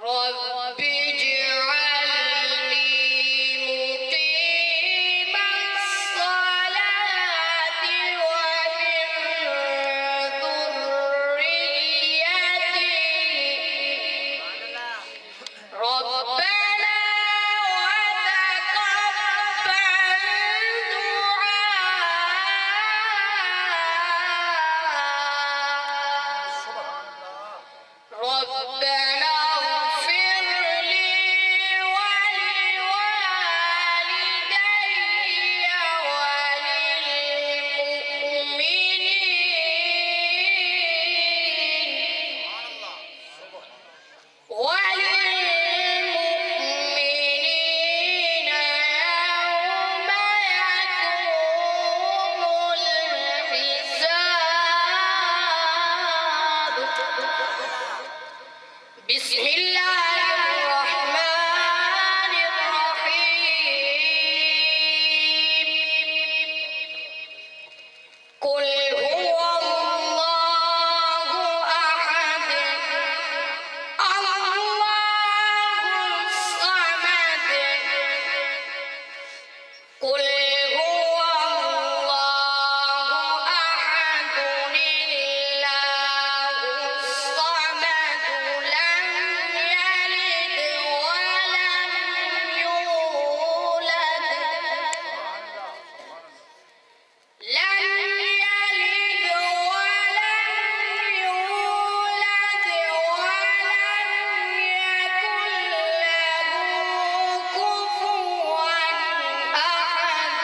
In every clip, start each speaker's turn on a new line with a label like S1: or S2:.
S1: رب اجعلني مقيم الصلاة ومن ذريتي ربنا وتقبل دعاء ربنا اغفر لي ولوالدي وللمؤمنين يوم يقوم الحساب بسم الله الرحمن الرحيم قل هو الله أحد الله الصمد قل هو الله أحد الله الصمد لم يلد ولم يولد لم يلد ولم يولد ولم يكن له كفوا أحد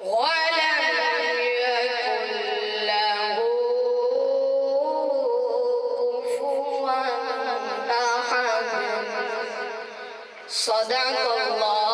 S1: ولم يكن له كفوا أحد صدق الله